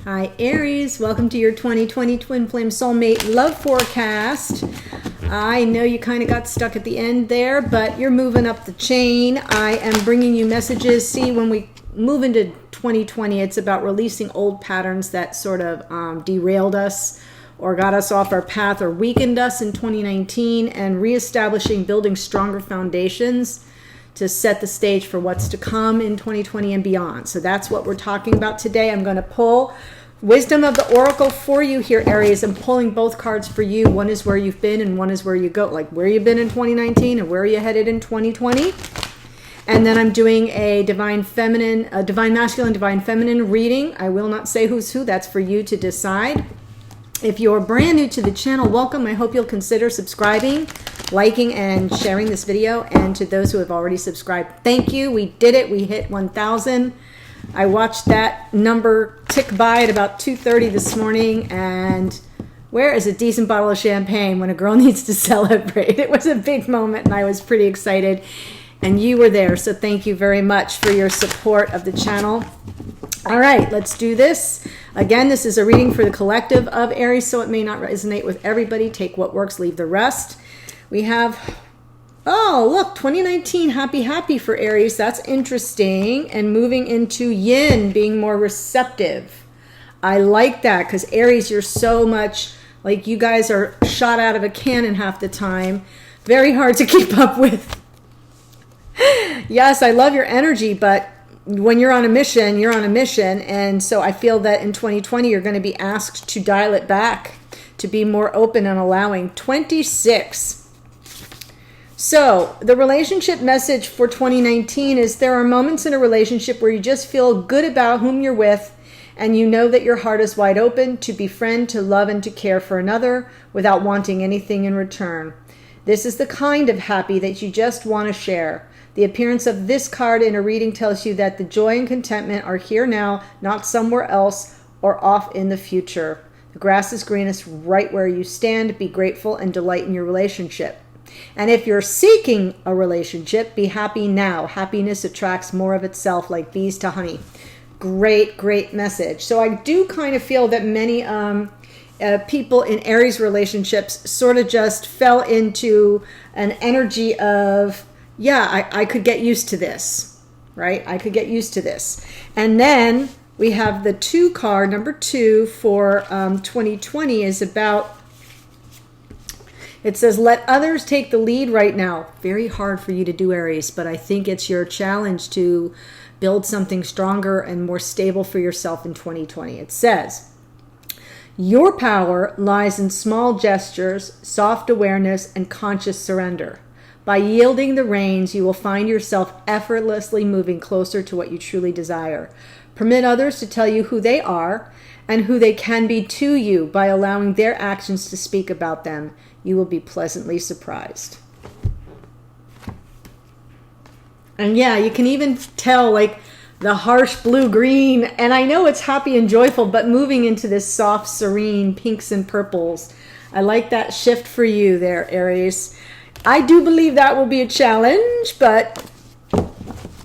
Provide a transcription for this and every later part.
Hi Aries, welcome to your 2020 Twin Flame Soulmate Love Forecast. I know you kind of got stuck at the end there, but you're moving up the chain. I am bringing you messages. See, when we move into 2020, it's about releasing old patterns that sort of derailed us or got us off our path or weakened us in 2019, and reestablishing, building stronger foundations to set the stage for what's to come in 2020 and beyond. So that's what we're talking about today. I'm going to pull Wisdom of the Oracle for you here, Aries. I'm pulling both cards for you. One is where you've been and one is where you go, like where you've been in 2019 and where are you headed in 2020. And then I'm doing a divine feminine, a divine masculine, divine feminine reading. I will not say who's who. That's for you to decide. If you're brand new to the channel, welcome. I hope you'll consider subscribing, liking, and sharing this video. And to those who have already subscribed, thank you. We did it. We hit 1,000. I watched that number tick by at about 2:30 this morning. And where is a decent bottle of champagne when a girl needs to celebrate? It was a big moment, and I was pretty excited. And you were there, so thank you very much for your support of the channel. All right, let's do this. Again, this is a reading for the collective of Aries, so it may not resonate with everybody. Take what works, leave the rest. We have, oh, look, 2019, happy for Aries. That's interesting. And moving into yin, being more receptive. I like that because Aries, you're so much, like you guys are shot out of a cannon half the time. Very hard to keep up with. Yes, I love your energy, but when you're on a mission, you're on a mission. And so I feel that in 2020, you're going to be asked to dial it back, to be more open and allowing. 26. So the relationship message for 2019 is there are moments in a relationship where you just feel good about whom you're with, and you know that your heart is wide open to befriend, to love, and to care for another without wanting anything in return. This is the kind of happy that you just want to share. The appearance of this card in a reading tells you that the joy and contentment are here now, not somewhere else or off in the future. The grass is greenest right where you stand. Be grateful and delight in your relationship. And if you're seeking a relationship, be happy now. Happiness attracts more of itself like bees to honey. Great message. So I do kind of feel that many people in Aries relationships sort of just fell into an energy of, yeah, I could get used to this, right? I could get used to this. And then we have the 2 card, number 2 for 2020 is about, it says, let others take the lead right now. Very hard for you to do, Aries, but I think it's your challenge to build something stronger and more stable for yourself in 2020. It says, your power lies in small gestures, soft awareness, and conscious surrender. By yielding the reins, you will find yourself effortlessly moving closer to what you truly desire. Permit others to tell you who they are and who they can be to you by allowing their actions to speak about them. You will be pleasantly surprised. And yeah, you can even tell like the harsh blue-green, and I know it's happy and joyful, but moving into this soft, serene pinks and purples. I like that shift for you there, Aries. I do believe that will be a challenge, but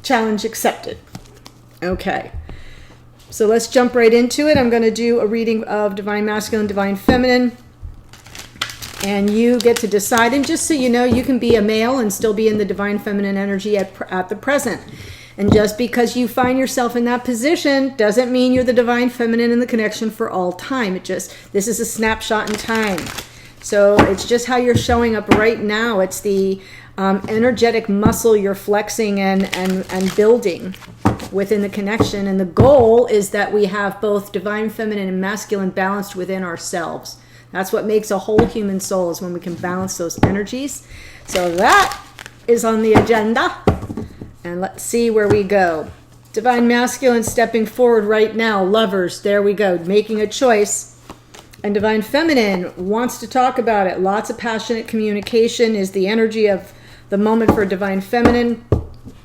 challenge accepted. Okay, so let's jump right into it. I'm going to do a reading of Divine Masculine, Divine Feminine, and you get to decide. And just so you know, you can be a male and still be in the Divine Feminine energy at the present. And just because you find yourself in that position doesn't mean you're the Divine Feminine in the connection for all time. This is a snapshot in time. So it's just how you're showing up right now. It's the energetic muscle you're flexing and building within the connection. And the goal is that we have both divine feminine and masculine balanced within ourselves. That's what makes a whole human soul, is when we can balance those energies. So that is on the agenda. And let's see where we go. Divine masculine stepping forward right now. Lovers, there we go, making a choice. And Divine Feminine wants to talk about it. Lots of passionate communication is the energy of the moment for Divine Feminine.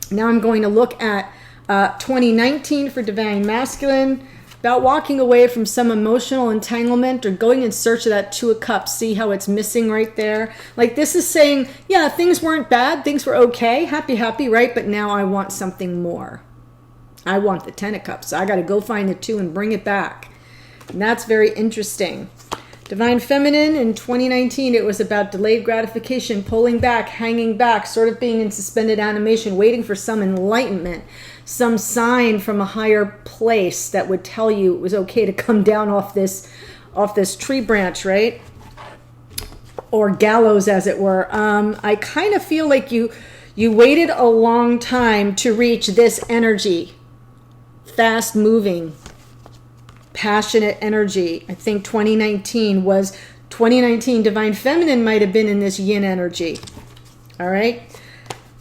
Now I'm going to look at 2019 for Divine Masculine, about walking away from some emotional entanglement or going in search of that 2 of Cups. See how it's missing right there? Like this is saying, yeah, things weren't bad. Things were okay. Happy, right? But now I want something more. I want the 10 of Cups. I got to go find the 2 and bring it back. And that's very interesting. Divine Feminine in 2019, it was about delayed gratification, pulling back, hanging back, sort of being in suspended animation, waiting for some enlightenment, some sign from a higher place that would tell you it was okay to come down off this tree branch, right? Or gallows, as it were. I kind of feel like you waited a long time to reach this energy, fast moving, passionate energy. I think 2019 Divine Feminine might have been in this yin energy. All right.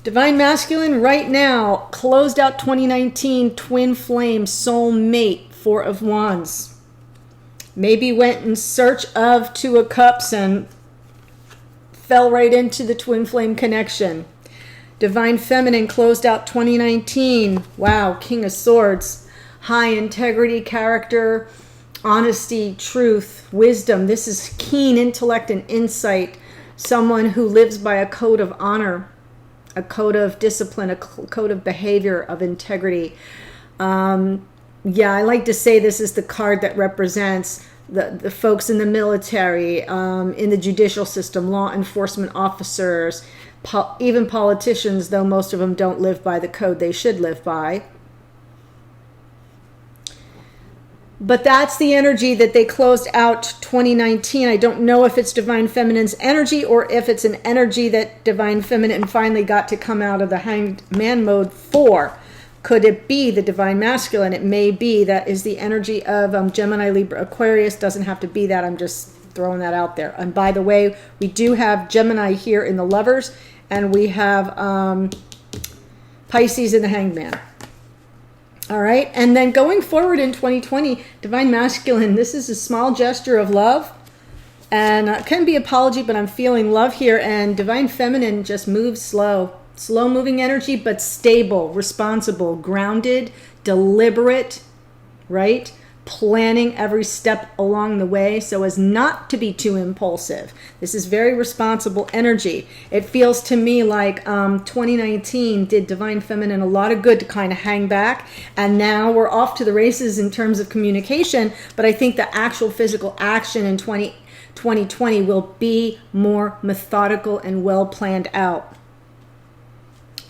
Divine Masculine right now closed out 2019, twin flame, soul mate, 4 of Wands. Maybe went in search of 2 of Cups and fell right into the twin flame connection. Divine Feminine closed out 2019. Wow, King of Swords. High integrity, character, honesty, truth, wisdom. This is keen intellect and insight. Someone who lives by a code of honor, a code of discipline, a code of behavior, of integrity. Yeah, I like to say this is the card that represents the folks in the military, in the judicial system, law enforcement officers, even politicians, though most of them don't live by the code they should live by. But that's the energy that they closed out 2019. I don't know if it's Divine Feminine's energy or if it's an energy that Divine Feminine finally got to come out of the hanged man mode for. Could it be the Divine Masculine? It may be. That is the energy of Gemini, Libra, Aquarius. Doesn't have to be that. I'm just throwing that out there. And by the way, we do have Gemini here in the Lovers, and we have Pisces in the Hanged Man. All right. And then going forward in 2020, Divine Masculine, this is a small gesture of love. And it can be apology, but I'm feeling love here. And Divine Feminine just moves slow. Slow moving energy, but stable, responsible, grounded, deliberate, right? Planning every step along the way so as not to be too impulsive. This is very responsible energy. It feels to me like 2019 did Divine Feminine a lot of good to kind of hang back. And now we're off to the races in terms of communication. But I think the actual physical action in 2020 will be more methodical and well planned out.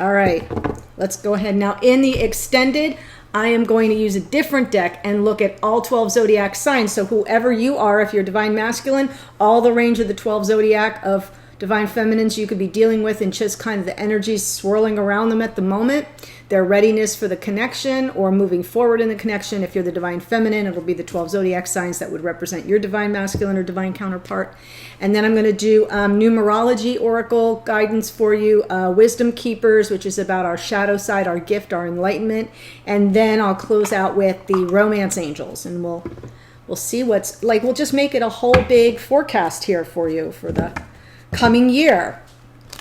All right, let's go ahead now. In the extended, I am going to use a different deck and look at all 12 zodiac signs. So whoever you are, if you're Divine Masculine, all the range of the 12 zodiac of Divine Feminines you could be dealing with, and just kind of the energies swirling around them at the moment, their readiness for the connection or moving forward in the connection. If you're the Divine Feminine, it'll be the 12 zodiac signs that would represent your Divine Masculine or Divine counterpart. And then I'm going to do numerology oracle guidance for you, wisdom keepers, which is about our shadow side, our gift, our enlightenment. And then I'll close out with the romance angels, and we'll see what's like. We'll just make it a whole big forecast here for you for the coming year.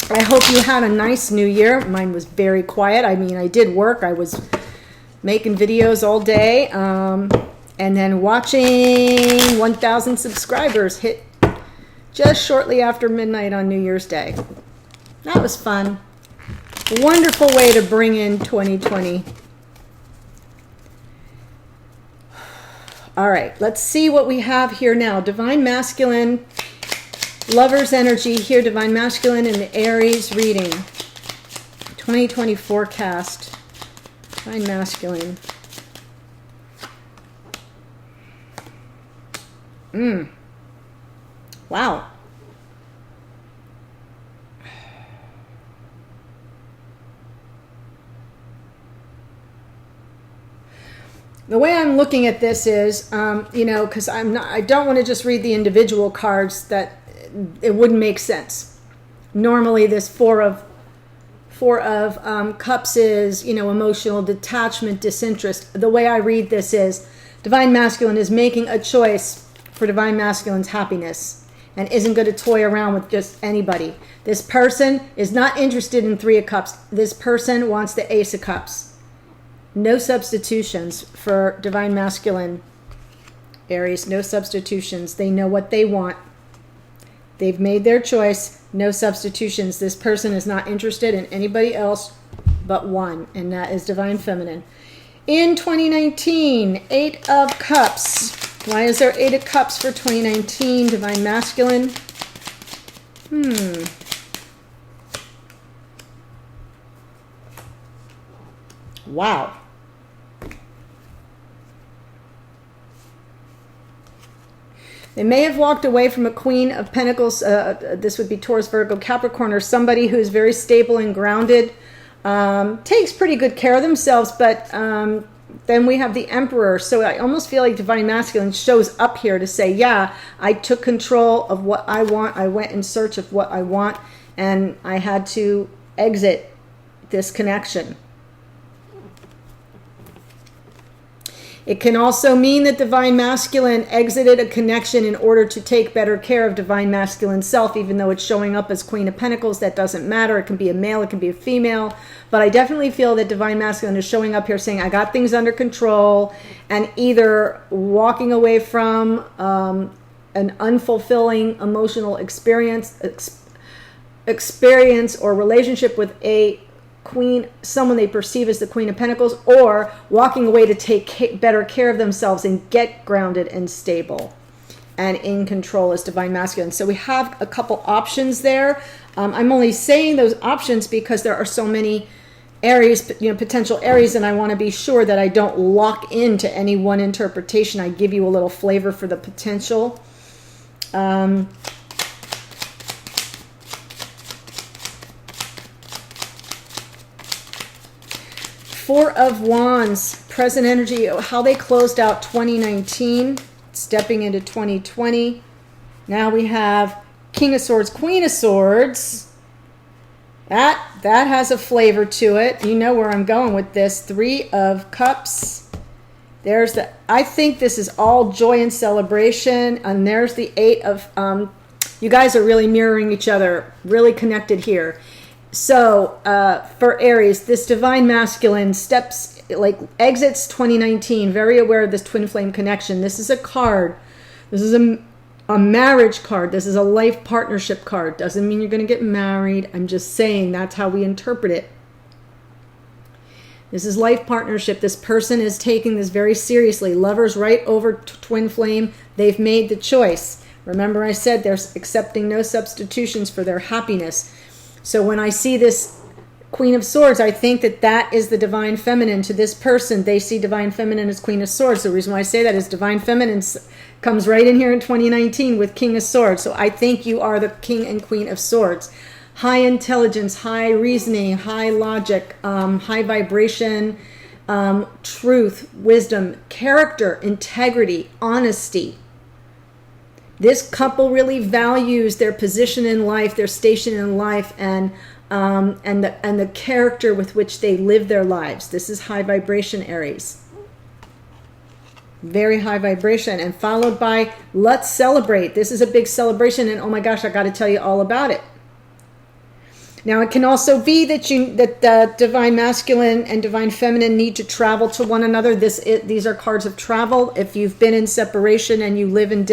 I hope you had a nice new year. Mine was very quiet. I mean, I did work. I was making videos all day, and then watching 1,000 subscribers hit just shortly after midnight on New Year's Day. That was fun. Wonderful way to bring in 2020. All right, let's see what we have here now. Divine Masculine, Lover's energy here, Divine Masculine in the Aries reading. 2020 forecast. Divine Masculine. Wow. The way I'm looking at this is, because I don't want to just read the individual cards. That it wouldn't make sense. Normally, this four of Cups is, emotional detachment, disinterest. The way I read this is, Divine Masculine is making a choice for Divine Masculine's happiness and isn't going to toy around with just anybody. This person is not interested in 3 of Cups. This person wants the Ace of Cups. No substitutions for Divine Masculine, Aries. No substitutions. They know what they want. They've made their choice. No substitutions. This person is not interested in anybody else but one, and that is Divine Feminine. In 2019, 8 of Cups. Why is there 8 of Cups for 2019, Divine Masculine? Wow. They may have walked away from a Queen of Pentacles. This would be Taurus, Virgo, Capricorn, or somebody who's very stable and grounded. Takes pretty good care of themselves, but then we have the Emperor. So I almost feel like Divine Masculine shows up here to say, yeah, I took control of what I want. I went in search of what I want, and I had to exit this connection. It can also mean that Divine Masculine exited a connection in order to take better care of Divine Masculine self, even though it's showing up as Queen of Pentacles. That doesn't matter. It can be a male, it can be a female. But I definitely feel that Divine Masculine is showing up here saying, I got things under control, and either walking away from an unfulfilling emotional experience or relationship with a Queen, someone they perceive as the Queen of Pentacles, or walking away to take better care of themselves and get grounded and stable and in control as Divine Masculine. So we have a couple options there. I'm only saying those options because there are so many Aries, potential Aries, and I want to be sure that I don't lock into any one interpretation. I give you a little flavor for the potential. Four of Wands, present energy, how they closed out 2019, stepping into 2020. Now we have King of Swords, Queen of Swords. That has a flavor to it. You know where I'm going with this. 3 of Cups. There's I think this is all joy and celebration. And there's the 8 of, you guys are really mirroring each other, really connected here. So for Aries, this Divine Masculine exits 2019, very aware of this twin flame connection. This is a card. This is a marriage card. This is a life partnership card. Doesn't mean you're going to get married. I'm just saying that's how we interpret it. This is life partnership. This person is taking this very seriously. Lovers right over twin flame. They've made the choice. Remember I said they're accepting no substitutions for their happiness. So when I see this Queen of Swords, I think that is the Divine Feminine to this person. They see Divine Feminine as Queen of Swords. The reason why I say that is Divine Feminine comes right in here in 2019 with King of Swords. So I think you are the King and Queen of Swords. High intelligence, high reasoning, high logic, high vibration, truth, wisdom, character, integrity, honesty. This couple really values their position in life, their station in life, and the character with which they live their lives. This is high vibration, Aries. Very high vibration, and followed by let's celebrate. This is a big celebration, and oh my gosh, I got to tell you all about it. Now, it can also be that the Divine Masculine and Divine Feminine need to travel to one another. These are cards of travel. If you've been in separation and you live in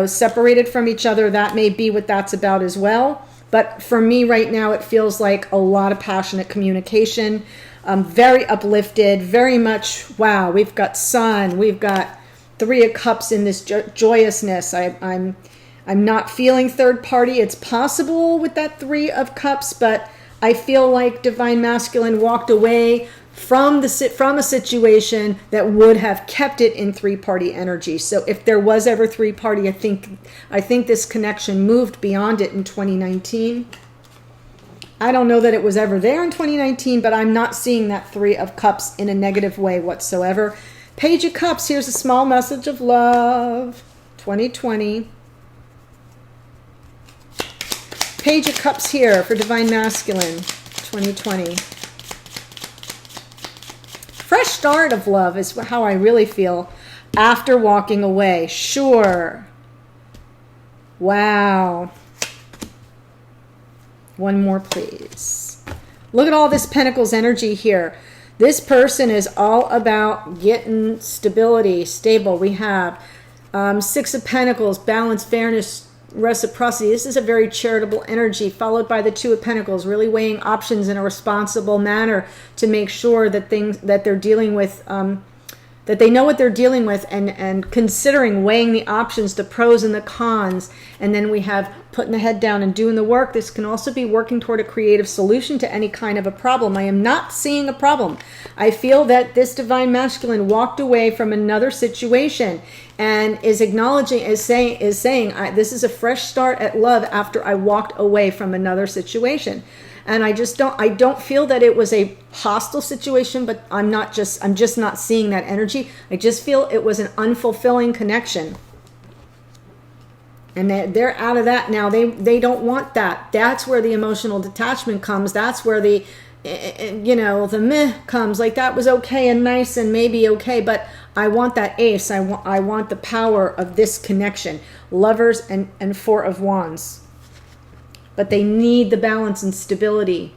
separated from each other, that may be what that's about as well. But for me right now, it feels like a lot of passionate communication, very uplifted, very much, wow, we've got sun, we've got 3 of Cups in this joyousness. I'm not feeling third party. It's possible with that 3 of Cups, but I feel like Divine Masculine walked away from a situation that would have kept it in 3-party energy. So if there was ever 3-party, I think this connection moved beyond it in 2019. I don't know that it was ever there in 2019, but I'm not seeing that 3 of Cups in a negative way whatsoever. Page of Cups, here's a small message of love, 2020. Page of Cups here for Divine Masculine, 2020. Fresh start of love is how I really feel after walking away. Sure. Wow. One more, please. Look at all this Pentacles energy here. This person is all about getting stability, stable. We have 6 of Pentacles, balance, fairness, reciprocity. This is a very charitable energy, followed by the 2 of Pentacles, really weighing options in a responsible manner to make sure that things that they're dealing with, that that they know what they're dealing with, and considering, weighing the options, the pros and the cons. And then we have putting the head down and doing the work. This can also be working toward a creative solution to any kind of a problem. I am not seeing a problem. I feel that this divine masculine walked away from another situation and is acknowledging, is saying, this is a fresh start at love after I walked away from another situation. And I don't feel that it was a hostile situation, but I'm just not seeing that energy. I just feel it was an unfulfilling connection. And they're out of that now. They don't want that. That's where the emotional detachment comes. That's where the meh comes. Like, that was okay and nice and maybe okay, but I want that ace. I want the power of this connection. Lovers and Four of Wands. But they need the balance and stability.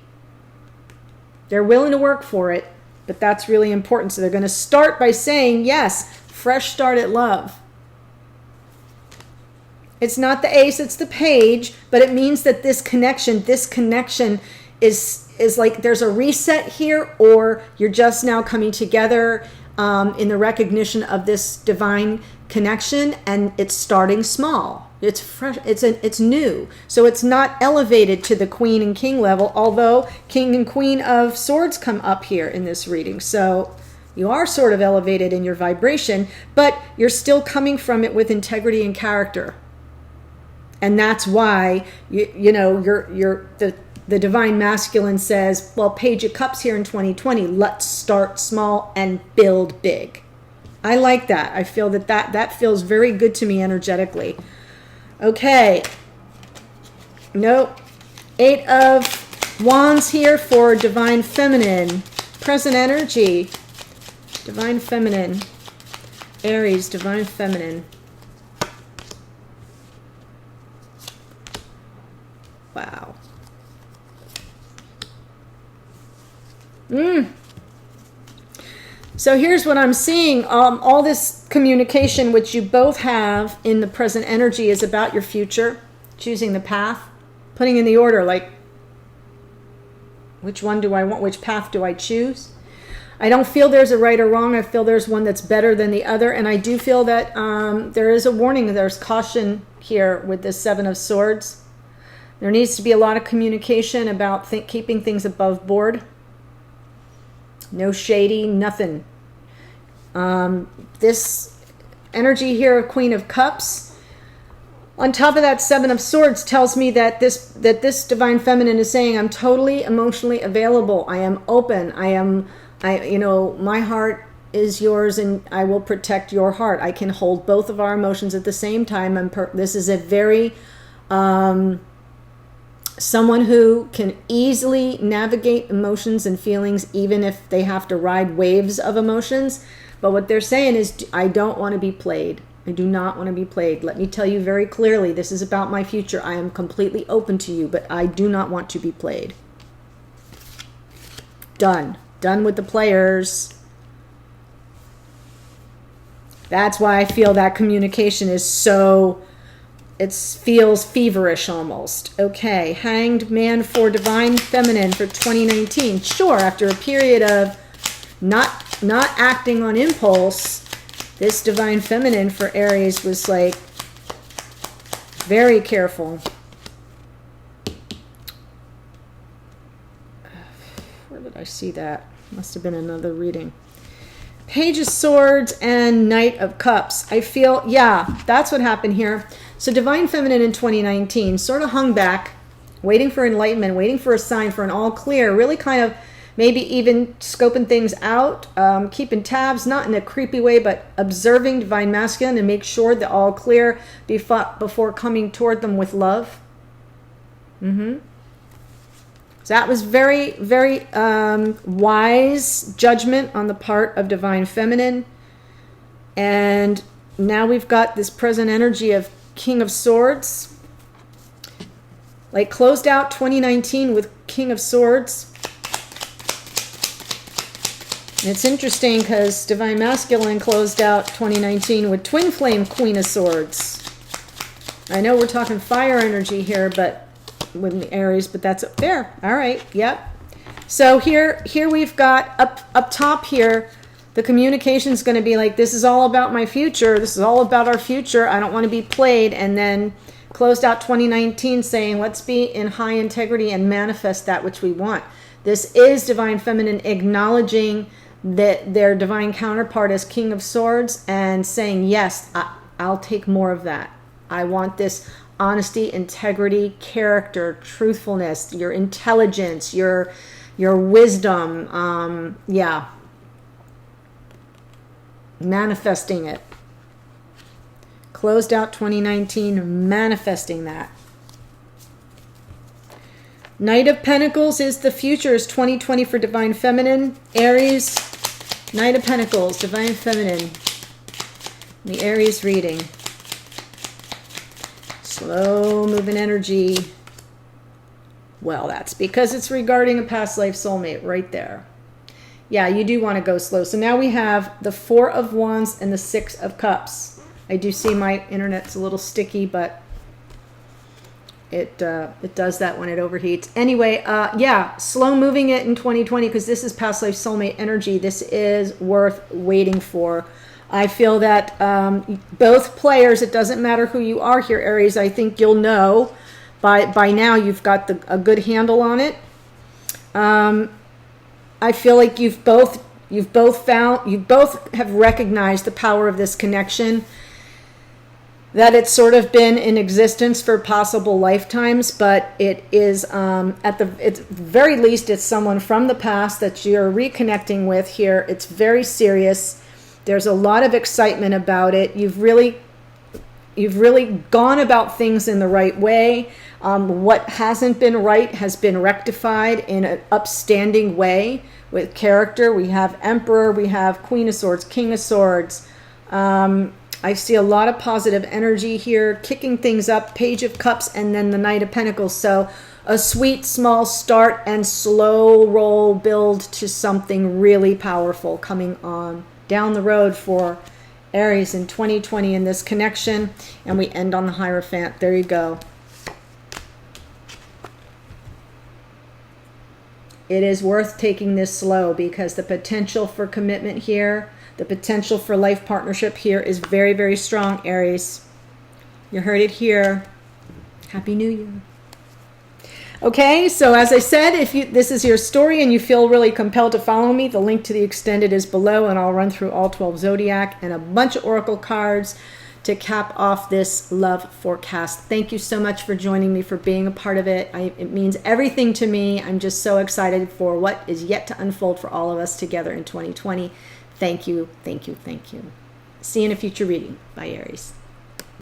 They're willing to work for it, but that's really important. So they're going to start by saying, yes, fresh start at love. It's not the ace, it's the page, but it means that this connection is like there's a reset here, or you're just now coming together in the recognition of this divine connection, and it's starting small. It's fresh. It's new. So it's not elevated to the Queen and King level, although King and Queen of Swords come up here in this reading. So you are sort of elevated in your vibration, but you're still coming from it with integrity and character. And that's why the divine masculine says, well, Page of Cups here in 2020, let's start small and build big. I like that. I feel that feels very good to me energetically. Okay. Nope. 8 of Wands here for Divine Feminine. Present energy. Divine Feminine. Aries, Divine Feminine. Wow. So here's what I'm seeing. All this communication which you both have in the present energy is about your future, choosing the path, putting in the order, like, which one do I want? Which path do I choose? I don't feel there's a right or wrong. I feel there's one that's better than the other. And I do feel that there is a warning. There's caution here with this 7 of Swords. There needs to be a lot of communication about keeping things above board. No shady, nothing. This energy here of Queen of Cups, on top of that 7 of Swords, tells me that this Divine Feminine is saying, I'm totally emotionally available. I am open. My heart is yours, and I will protect your heart. I can hold both of our emotions at the same time. This is a very someone who can easily navigate emotions and feelings, even if they have to ride waves of emotions. But what they're saying is, I don't want to be played. I do not want to be played. Let me tell you very clearly, this is about my future. I am completely open to you, but I do not want to be played. Done. Done with the players. That's why I feel that communication is so... It feels feverish almost. Okay, Hanged Man for Divine Feminine for 2019. Sure, after a period of not acting on impulse, this Divine Feminine for Aries was like very careful. Where did I see that? Must have been another reading. Page of Swords and Knight of Cups. I feel, yeah, that's what happened here. So Divine Feminine in 2019 sort of hung back, waiting for enlightenment, waiting for a sign, for an all clear, really kind of maybe even scoping things out, keeping tabs, not in a creepy way, but observing Divine Masculine and make sure the all clear before coming toward them with love. So that was very, very wise judgment on the part of Divine Feminine. And now we've got this present energy of King of Swords. Like closed out 2019 with King of Swords. And it's interesting because Divine Masculine closed out 2019 with Twin Flame Queen of Swords. I know we're talking fire energy here, but with the Aries, but that's up there. All right, yep. So here we've got up top here, The communication is going to be like, this is all about my future. This is all about our future. I don't want to be played. And then closed out 2019 saying, let's be in high integrity and manifest that which we want. This is Divine Feminine acknowledging that their divine counterpart is King of Swords and saying, yes, I'll take more of that. I want this honesty, integrity, character, truthfulness, your intelligence, your wisdom. Yeah. Manifesting it. Closed out 2019, manifesting that. Knight of Pentacles is the future, is 2020 for Divine Feminine. Aries, Knight of Pentacles, Divine Feminine. The Aries reading. Slow moving energy. Well, that's because it's regarding a past life soulmate right there. Yeah, you do want to go slow. So now we have the Four of Wands and the Six of Cups. I do see my internet's a little sticky, but it does that when it overheats. Anyway, yeah, slow moving it in 2020 because this is past life soulmate energy. This is worth waiting for. I feel that both players, it doesn't matter who you are here, Aries, I think you'll know by now you've got a good handle on it. I feel like you both have recognized the power of this connection, that it's sort of been in existence for possible lifetimes, but it is at the very least it's someone from the past that you're reconnecting with here. It's very serious. There's a lot of excitement about it. You've really gone about things in the right way. What hasn't been right has been rectified in an upstanding way with character. We have Emperor, we have Queen of Swords, King of Swords. I see a lot of positive energy here, kicking things up, Page of Cups, and then the Knight of Pentacles. So a sweet, small start and slow roll build to something really powerful coming on down the road for Aries in 2020 in this connection. And we end on the Hierophant. There you go. It is worth taking this slow because the potential for commitment here, the potential for life partnership here is very, very strong, Aries. You heard it here. Happy New Year. Okay, so as I said, if this is your story and you feel really compelled to follow me, the link to the extended is below, and I'll run through all 12 zodiac and a bunch of oracle cards to cap off this love forecast. Thank you so much for joining me, for being a part of it. It means everything to me. I'm just so excited for what is yet to unfold for all of us together in 2020. Thank you, thank you, thank you. See you in a future reading. Bye, Aries.